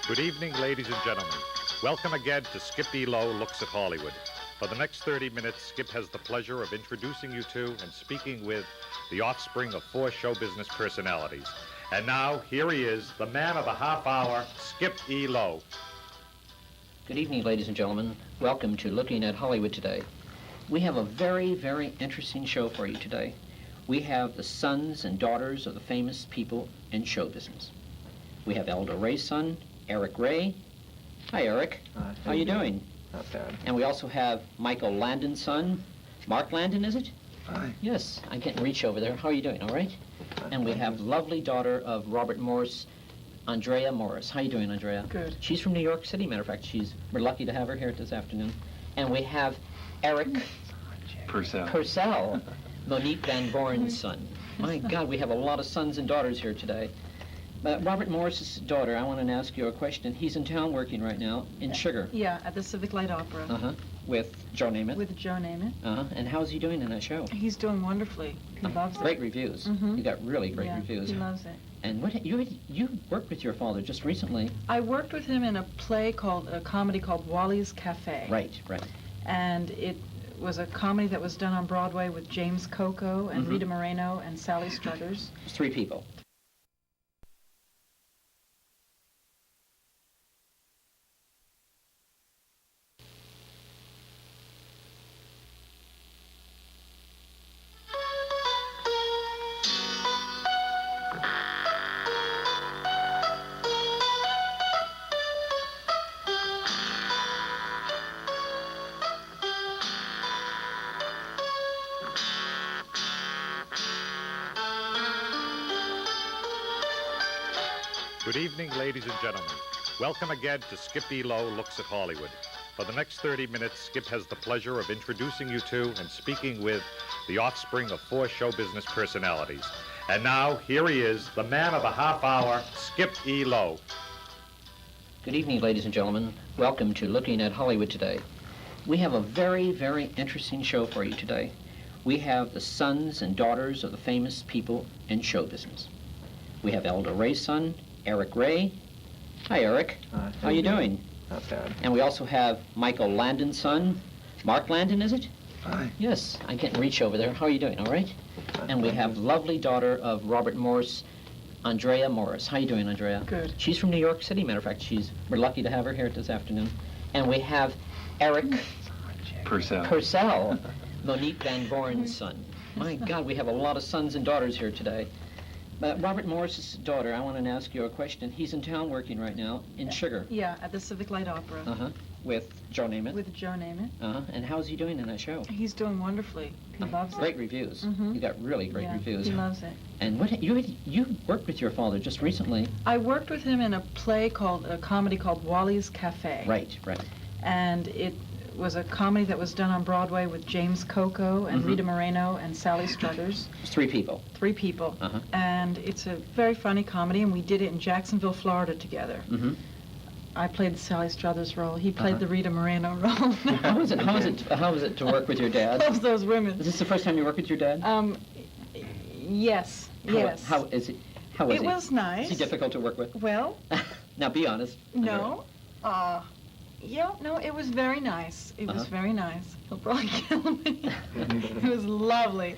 Good evening, ladies and gentlemen. Welcome again to Skip E. Lowe Looks at Hollywood. For the next 30 minutes, Skip has the pleasure of introducing you to and speaking with the offspring of 4 show business personalities. And now, here he is, the man of the half hour, Skip E. Lowe. Good evening, ladies and gentlemen. Welcome to Looking at Hollywood today. We have a very, very interesting show for you today. We have the sons and daughters of the famous people in show business. We have Elda Ray's son, Eric Ray. Hi, Eric. How you doing? Not bad. And we also have Michael Landon's son. Mark Landon, is it? Hi. Yes, I can't reach over there. How are you doing, all right? And we have lovely daughter of Robert Morse, Andrea Morse. How you doing, Andrea? Good. She's from New York City, matter of fact. We're lucky to have her here this afternoon. And we have Eric Purcell, Monique Van Born's son. My God, we have a lot of sons and daughters here today. Robert Morse's daughter, I want to ask you a question. He's in town working right now in Sugar. Yeah, at the Civic Light Opera. With Joe Namath. With Joe Namath. And how's he doing in that show? He's doing wonderfully. He loves it. Great reviews. You got really great reviews. He loves it. And what you worked with your father just recently. I worked with him in a comedy called Wally's Cafe. Right. And it was a comedy that was done on Broadway with James Coco and Rita Moreno and Sally Struthers. 3 people. Good evening, ladies and gentlemen. Welcome again to Skip E. Lowe Looks at Hollywood. For the next 30 minutes, Skip has the pleasure of introducing you to and speaking with the offspring of 4 show business personalities. And now, here he is, the man of the half hour, Skip E. Lowe. Good evening, ladies and gentlemen. Welcome to Looking at Hollywood today. We have a very, very interesting show for you today. We have the sons and daughters of the famous people in show business. We have Elda Ray's son, Eric Ray. Hi, Eric. How you doing? Not bad. And we also have Michael Landon's son. Mark Landon, is it? Hi. Yes, I can't reach over there. How are you doing, all right? And we have lovely daughter of Robert Morse, Andrea Morse. How you doing, Andrea? Good. She's from New York City, matter of fact. We're lucky to have her here this afternoon. And we have Eric Purcell, Monique Van Born's son. My God, we have a lot of sons and daughters here today. Robert Morse's daughter, I want to ask you a question. He's in town working right now in Sugar. Yeah, at the Civic Light Opera. With Joe Namath. With Joe Namath. And how's he doing in that show? He's doing wonderfully. He loves it. Great reviews. You got really great reviews. He loves it. And you worked with your father just recently. I worked with him in a comedy called Wally's Cafe. Right. And it was a comedy that was done on Broadway with James Coco and Rita Moreno and Sally Struthers. 3 people. 3 people. And it's a very funny comedy, and we did it in Jacksonville, Florida together. I played the Sally Struthers role. He played the Rita Moreno role. How was it to work with your dad? Loves those women. Is this the first time you worked with your dad? Yes. How was he? It was nice. Is he difficult to work with? Well. Now be honest. No. No, it was very nice. It was very nice. He'll probably kill me. It was lovely.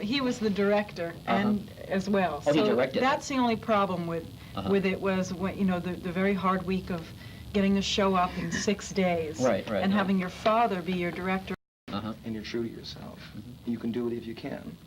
He was the director and as well. Oh, he directed. That's the only problem with it was when, the very hard week of getting the show up in 6 days. Right. And having your father be your director. And you're true to yourself. You can do it if you can.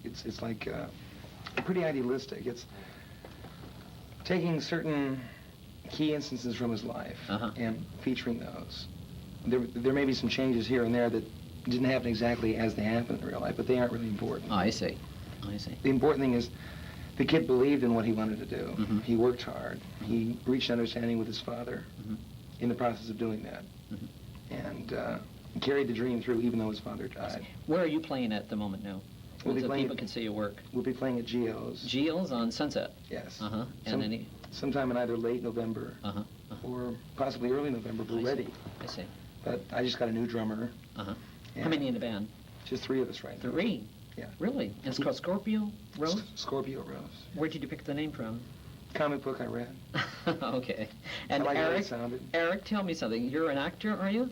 It's like pretty idealistic. It's taking certain key instances from his life and featuring those. There may be some changes here and there that didn't happen exactly as they happened in real life, but they aren't really important. I see. The important thing is the kid believed in what he wanted to do. He worked hard. He reached understanding with his father in the process of doing that. And carried the dream through even though his father died. Where are you playing at the moment now? So people can see your work. We'll be playing at Gio's. Gio's on Sunset? Yes. And sometime in either late November or possibly early November, we're ready. I see. But I just got a new drummer. How many in the band? Just 3 of us right now. 3? Yeah. Really? And it's called Scorpio Rose? Scorpio Rose. Where did you pick the name from? Comic book I read. Okay. And I like the way it Eric, sounded. Eric, tell me something. You're an actor, are you?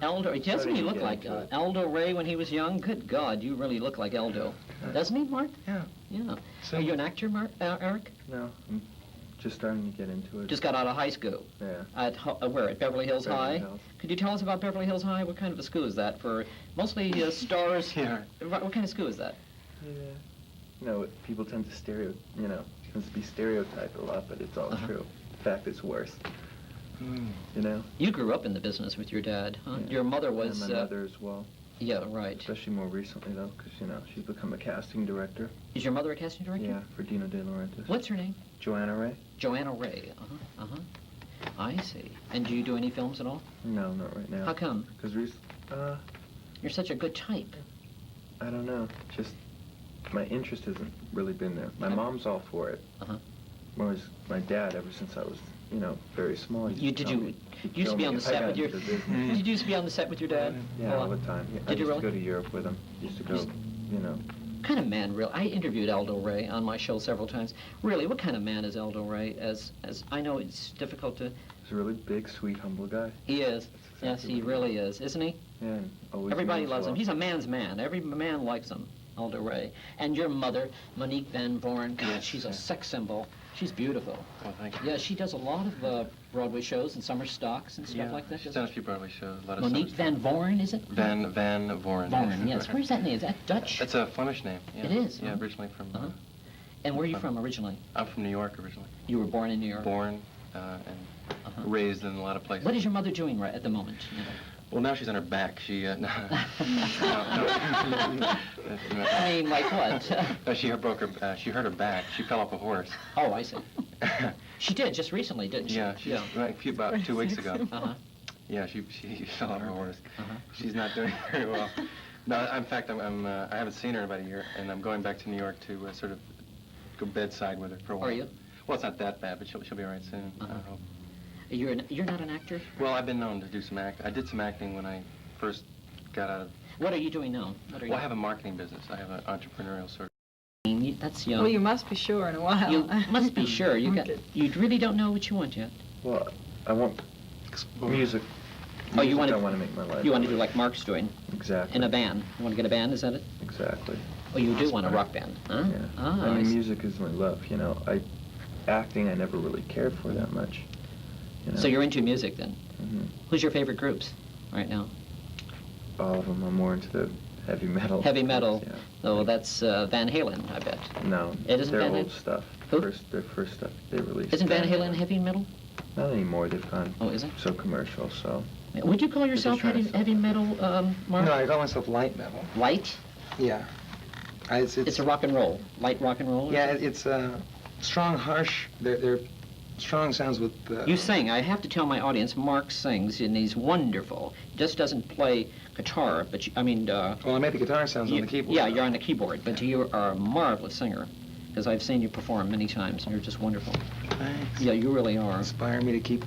Aldo. Doesn't starting he to look get like into it. Aldo Ray when he was young? Good God, you really look like Aldo. Doesn't he, Mark? Yeah. Yeah. So- Are you an actor, Eric? No, I'm just starting to get into it. Just got out of high school. Yeah. At where? At Beverly Hills Beverly High? Hills. Could you tell us about Beverly Hills High? What kind of a school is that for mostly stars? Yeah. What kind of school is that? Yeah. No, people tend to tends to be stereotyped a lot, but it's all true. In fact, it's worse. You know? You grew up in the business with your dad, huh? Yeah. Your mother was... And my mother as well. Yeah, right. Especially more recently, though, because, she's become a casting director. Is your mother a casting director? Yeah, for Dino De Laurentiis. What's her name? Joanna Ray? Joanna Ray. Uh-huh, uh-huh. I see. And do you do any films at all? No, not right now. How come? Because You're such a good type. I don't know. Just my interest hasn't really been there. My mom's all for it. Uh-huh. Whereas my dad, ever since I was, very small, You used to be on the set with your... Did you used to be on the set with your dad? Yeah, all the time. I Did you used really? to go to Europe with him. Used to go, Kind of man, real. I interviewed Aldo Ray on my show several times. Really, what kind of man is Aldo Ray? As I know, it's difficult to... He's a really big, sweet, humble guy. He is. That's exactly Yes, he what really is, isn't he? Yeah, and always Everybody means loves him. well. He's a man's man. Every man likes him, Aldo Ray. And your mother, Monique Van Vorn, God, Yes, she's a yes. sex symbol. She's beautiful. Oh, thank you. Yeah, she does a lot of Broadway shows and summer stocks and stuff like that. She's done a few Broadway shows, a lot of Monique summer Van Vorn, is it? stuff. Van Voren. Vorn, yes. Where's that name? Is that Dutch? It's a Flemish name. Yeah. It is, Yeah, huh? originally from... Uh-huh. And where are you from originally? I'm from New York originally. You were born in New York? Born and Uh-huh. raised in a lot of places. What is your mother doing right at the moment? Well, now she's on her back. She, no. No. I mean, like what? No, she hurt her back. She fell off a horse. Oh, I see. She did, just recently, didn't she? Yeah, right, about 2 weeks ago. Uh-huh. Yeah, she fell off a horse. Uh-huh. She's not doing very well. No, in fact, I haven't seen her in about a year, and I'm going back to New York to sort of go bedside with her for a while. Are you? Well, it's not that bad, but she'll be all right soon, Uh-huh. I hope. You're not an actor? Well, I've been known to do some I did some acting when I first got out of... What are you doing now? What are you Well, I have a marketing business. I have an entrepreneurial sort of... That's young. Well, you must be sure in a while. You must be sure. Okay. You really don't know what you want yet. Well, I want music. Oh, you Music want I want to make my life. You want to do like Mark's doing, Exactly. in a band. You want to get a band, is that it? Exactly. Oh, you do want a rock band, huh? Yeah. Ah, I I mean, see. music is my love, Acting, I never really cared for that much. So you're into music then? Mhm. Who's your favorite groups right now? All of them. I'm more into the heavy metal. Heavy metal. Yeah. Oh, that's Van Halen, I bet. No, It isn't their Van old Halen? stuff. Who? Their first stuff they released. Isn't Van Halen heavy metal? Not anymore. They've gone Oh, is it? so commercial. So Would you call yourself trying to heavy metal, Mark? No, I call myself light metal. Light? Yeah. It's a rock and roll. Light rock and roll? Yeah, it's strong, harsh. They're strong sounds with... You sing. I have to tell my audience, Mark sings, and he's wonderful. He just doesn't play guitar, but Well, I make the guitar sounds on the keyboard. Yeah, you're on the keyboard, but you are a marvelous singer, because I've seen you perform many times, and you're just wonderful. Thanks. Yeah, you really are. Inspire me to keep...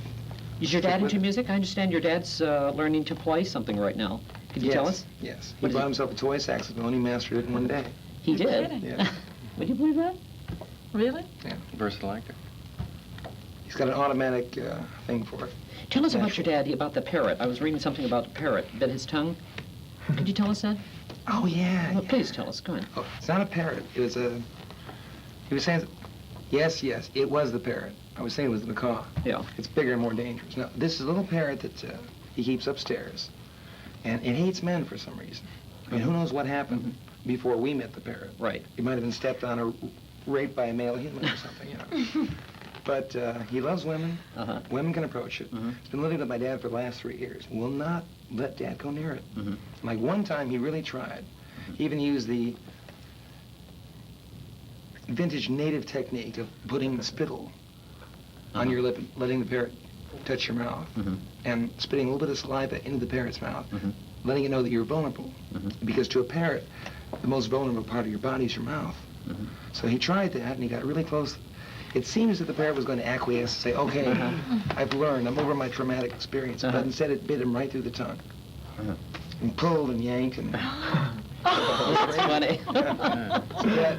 Is your dad Stick with into it. music? I understand your dad's learning to play something right now. Could you tell us? Yes. He What is bought it? himself a toy saxophone. He mastered it in one day. He You're did? kidding. Yeah. Would you believe that? Really? Versatile actor. He's got an automatic thing for it. Tell us about Natural. your dad, about the parrot. I was reading something about the parrot. Bit his tongue. Could you tell us that? Oh, yeah. Well, please tell us. Go ahead. Oh, it's not a parrot. It was a... He was saying... Yes, it was the parrot. I was saying it was the macaw. Yeah. It's bigger and more dangerous. Now, this is a little parrot that he keeps upstairs. And it hates men for some reason. I mean, who knows what happened before we met the parrot. Right. He might have been stepped on or raped by a male human or something, But he loves women. Uh-huh. Women can approach it. Mhm. He's been living with my dad for the last 3 years. Will not let Dad go near it. Mhm. Like one time he really tried. He even used the vintage native technique of putting the spittle on your lip and letting the parrot touch your mouth. Mhm. And spitting a little bit of saliva into the parrot's mouth, Mhm. letting it know that you're vulnerable. Mhm. Because to a parrot, the most vulnerable part of your body is your mouth. Mhm. So he tried that, and he got really close. It seems that the parrot was going to acquiesce and say, okay, I've learned, I'm over my traumatic experience. But instead it bit him right through the tongue. And pulled and yanked and... That's funny. So Dad,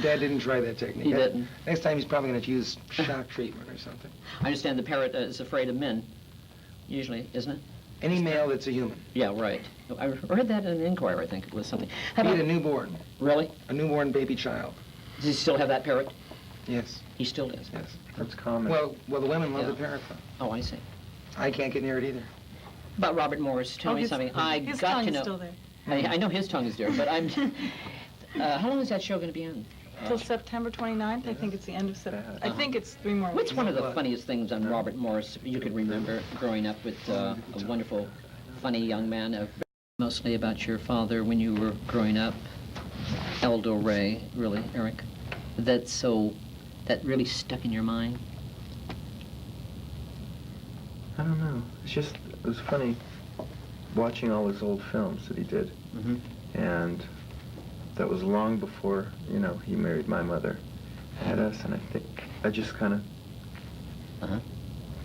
Dad didn't try that technique. He didn't. Next time he's probably going to use shock treatment or something. I understand the parrot is afraid of men, usually, isn't it? Any male that's a human. Yeah, right. I read that in an inquiry, I think it was something. How He about, had a newborn. really? A newborn baby child. Does he still have that parrot? Yes, He still does. yes. That's common. Well, the women love Yeah. the parrot, though. Oh, I see. I can't get near it either. About Robert Morse, tell me his, something. His got tongue's to know. still there. I know his tongue is there, but I'm. How long is that show going to be on? Till September 29th. I think it's the end of September. I think it's 3 more What's weeks. one of the funniest things on Robert Morse you could remember growing up with a wonderful, funny young man? Mostly about your father when you were growing up, Eldo Ray, really, Eric. That really stuck in your mind. I don't know. It was funny watching all his old films that he did. Mm-hmm. And that was long before, he married my mother, had us, and I just kind of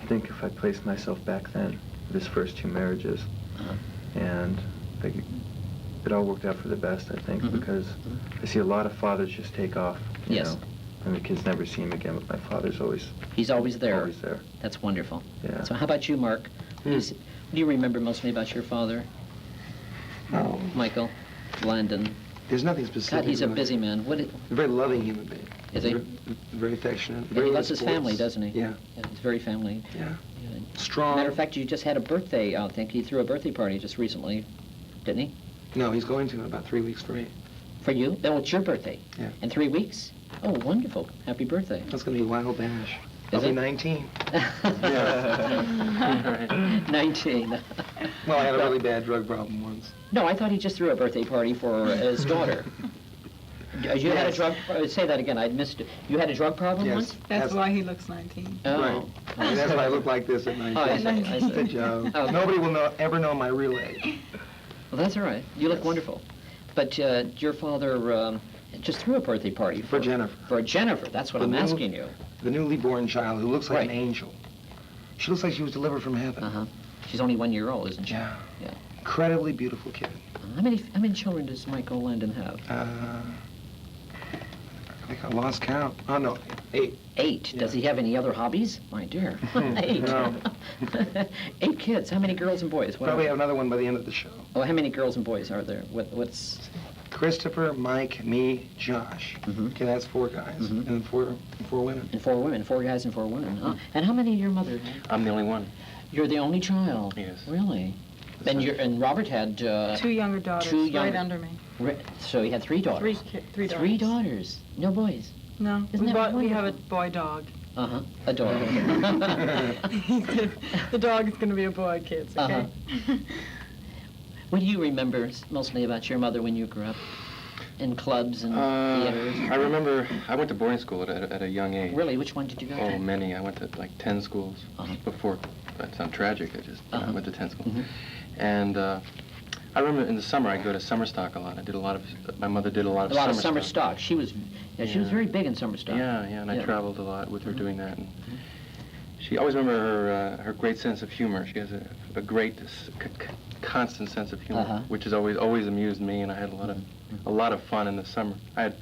think if I placed myself back then, with his first 2 marriages, and it all worked out for the best, I think, because I see a lot of fathers just take off, you Yes. know, and the kids never see him again, but my father's always He's always there. always there. That's wonderful. Yeah. So how about you, Mark? What do you remember mostly about your father? Oh, Michael, Landon. there's nothing specific. God, he's a about busy him. man. A very loving human being. Is he? Very affectionate. And Very he loves his sports. family, doesn't he? Yeah. He's very family. Yeah. Yeah. Strong. Matter of fact, you just had a birthday, I think. He threw a birthday party just recently, didn't he? No, he's going to in about 3 weeks for me. For you? Oh, it's your birthday. Yeah. In 3 weeks? Oh, wonderful. Happy birthday. That's going to be a wild bash. Is I'll be it? 19. 19. Well, I had a really bad drug problem once. No, I thought he just threw a birthday party for his daughter. You had a Yes. drug... say that again, I missed it. You had a drug problem Yes. once? That's why he looks 19. Oh. Right. I mean, that's why I look like this at 19. Oh, I see, I see. It's a joke. Okay. Nobody will ever know my real age. Well, that's all right. You look Yes. wonderful. But your father just threw a birthday party For Jennifer. For Jennifer, that's what The I'm new- asking you. The newly born child who looks like Right. an angel. She looks like she was delivered from heaven. Uh-huh. She's only 1 year old, isn't she? Yeah. Yeah. Incredibly beautiful kid. How many children does Michael Landon have? I think I lost count. Oh, no, 8. 8. Yeah. Does he have any other hobbies? My dear. 8. No. 8 kids. How many girls and boys? What Probably are have another one by the end of the show. Oh, how many girls and boys are there? What's... Christopher, Mike, me, Josh. Mhm. Okay, that's 4 guys. Mhm. And four women. And 4 women. 4 guys and 4 women. Huh? And how many your mother had? I'm the only one. You're the only child? Yes. Really? And Robert had... 2 younger daughters, 2 right younger- under me. So he had 3 daughters. 3 daughters. 3 daughters. No boys. No, Isn't that we have a wonderful? boy dog. Uh-huh. A dog. The dog is going to be a boy, kids, okay? What do you remember mostly about your mother when you grew up? In clubs and theaters? I remember I went to boarding school at a young age. Really? Which one did you go Oh, to? many. I went to like 10 schools before. That's not tragic. I just went to 10 schools. Mhm. And I remember in the summer I'd go to summer stock a lot. My mother did a lot of A lot of summer stock. She was Yeah. very big in summer stock. Yeah, and I Yeah. traveled a lot with her doing that. And she always remember her great sense of humor. She has a great, constant sense of humor, which has always amused me, and I had a lot of fun in the summer. It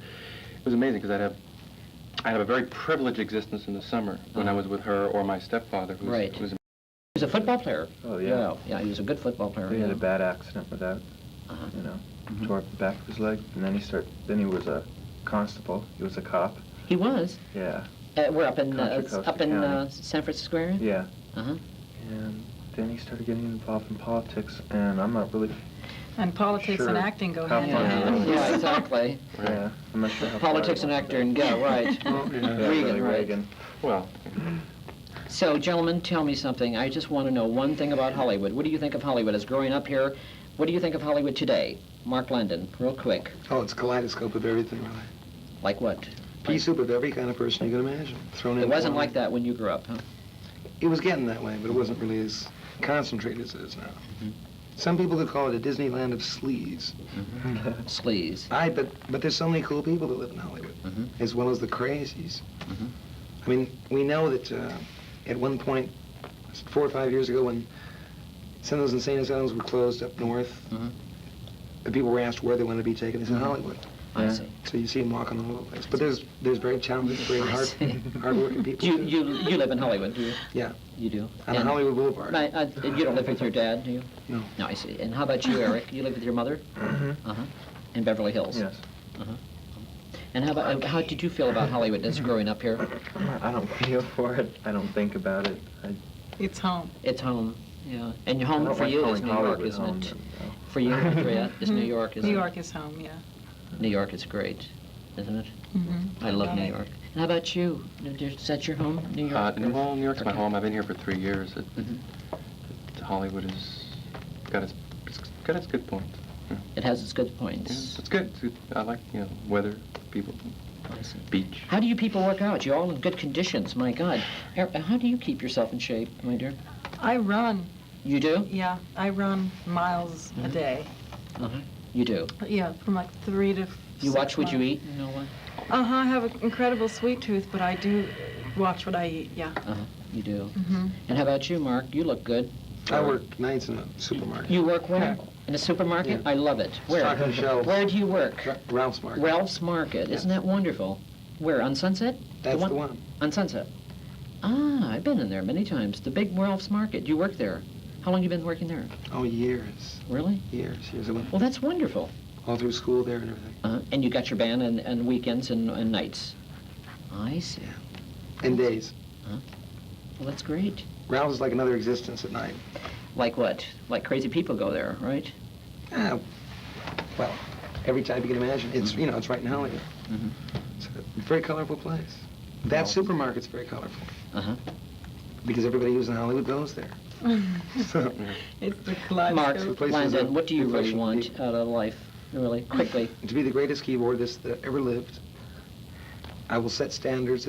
was amazing because I had a very privileged existence in the summer when I was with her or my stepfather, who Right. was He was a football player. Oh, yeah. Yeah, he was a good football player. He had yeah. a bad accident with that, tore up the back of his leg, and then he was a constable. He was a cop. He was. Yeah, We're up in Contra Costa County. San Francisco area? yeah. Uh-huh. And then he started getting involved in politics, and I'm not really, And politics and Sure. acting go How hand in far hand. is it? Yeah, exactly. yeah, I'm not sure how far Politics I and went actor with and that. go, right. Oh, yeah. Yeah, Reagan, really right. Reagan. well, So, gentlemen, tell me something. I just want to know one thing about Hollywood. What do you think of Hollywood as growing up here? What do you think of Hollywood today? Mark Landon, real quick. Oh, it's a kaleidoscope of everything, really. Like what? Pea soup of every kind of person you can imagine. Thrown in. It wasn't one. like that when you grew up, huh? It was getting that way, but it wasn't really as concentrated as it is now. Mm-hmm. Some people could call it a Disneyland of sleaze. Sleaze. But there's so many cool people that live in Hollywood, Mhm. as well as the crazies. Mhm. I mean, we know that at one point, 4 or 5 years ago, when some of those insane asylums were closed up north, Mhm. the people were asked where they wanted to be taken. They said Hollywood. I see. So you see them walking all over the place. But there's very talented, very hard-working people. You live in Hollywood, do you? Yeah. You do? On Hollywood Boulevard. You don't live with your dad, do you? No. No, I see. And how about you, Eric? You live with your mother? Uh-huh. In Beverly Hills? Yes. Uh-huh. And how did you feel about Hollywood as growing up here? I don't feel for it. I don't think about it. It's home. It's home, yeah. And home for like you is calling New York, Hollywood isn't home, it? then, no. For you, Andrea, is New York, isn't it? New York is home, yeah. New York is great, isn't it? Mm-hmm. I love New York. And how about you? Is that your home, New York? Well, New York's my home. I've been here for 3 years. Mhm. Hollywood has got its good points. Yeah. It has its good Yeah, points. it's good. I like, weather, people, I see. beach. How do you people work out? You're all in good conditions, my God. How do you keep yourself in shape, my dear? I run. You do? Yeah, I run miles a day. Uh-huh. You do? Yeah, from like 3 to You 6 watch what you miles. eat? You know what? Uh-huh, I have an incredible sweet tooth, but I do watch what I eat, yeah. Uh-huh. You do. Mm-hmm. And how about you, Mark? You look good. I work nights in a supermarket. You work where? In a supermarket? Yeah. I love it. Where? Stocking shelves. Where do you work? Ralph's Market. Ralph's Market. Isn't that wonderful? Where? On Sunset? That's the one. On Sunset. Ah, I've been in there many times. The big Ralph's Market. You work there. How long you been working there? Oh, years. Really? Years. I went Well, that's wonderful. all through school there and everything. And you got your band and weekends and nights. I see. And days. Well, that's great. Ralph's is like another existence at night. Like what? Like crazy people go there, right? Well, every type you can imagine. It's, it's right in Hollywood. Mm-hmm. It's a very colorful place. That supermarket's very colorful. Uh-huh. Because everybody who's in Hollywood goes there. So, It's the Mark, kaleidoscope. places Landon, of what do you really professional want people. out of life? Really, quickly. to be the greatest keyboardist that ever lived, I will set standards.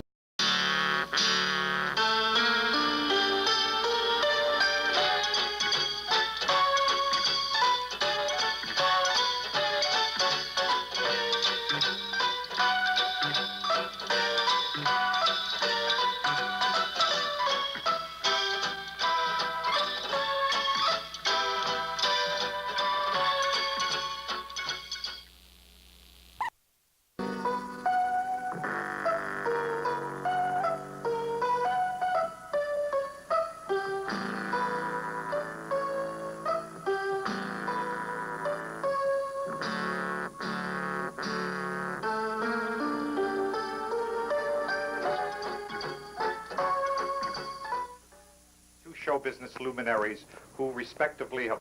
Show business luminaries who respectively have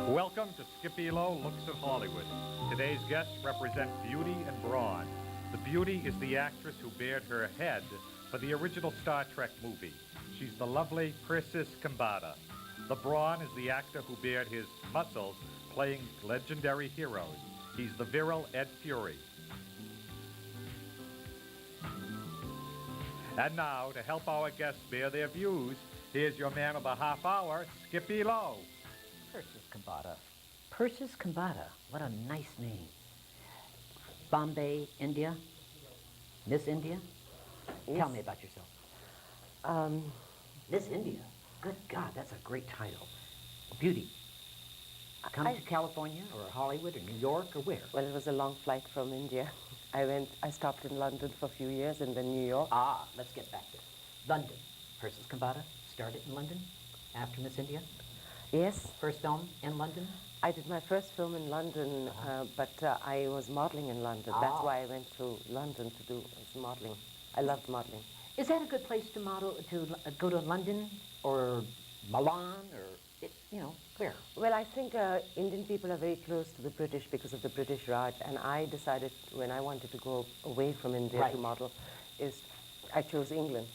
Welcome to Skippy Lowe Looks at Hollywood. Today's guests represent beauty and brawn. The beauty is the actress who bared her head for the original Star Trek movie. She's the lovely Purcell Kambata. The brawn is the actor who bared his muscles playing legendary heroes. He's the virile Ed Fury. And now, to help our guests bear their views, here's your man of the half hour, Skippy Lowe. Purcell Kambata. Purcell Kambata. What a nice name. Bombay, India? Miss India? Yes. Tell me about yourself. Miss India? Good God, that's a great title. Beauty. Come to California or Hollywood or New York or where? Well, it was a long flight from India. I stopped in London for a few years and then New York. Ah, let's get back there. London. Purcell Kambata started in London after Miss India? Yes, First film in London? I did my first film in London, but I was modeling in London. That's Ah. why I went to London to do some modeling. I loved modeling. Is that a good place to model, to go to London or Milan or Where? Well, I think Indian people are very close to the British because of the British Raj, and I decided when I wanted to go away from India Right. to model, I chose England.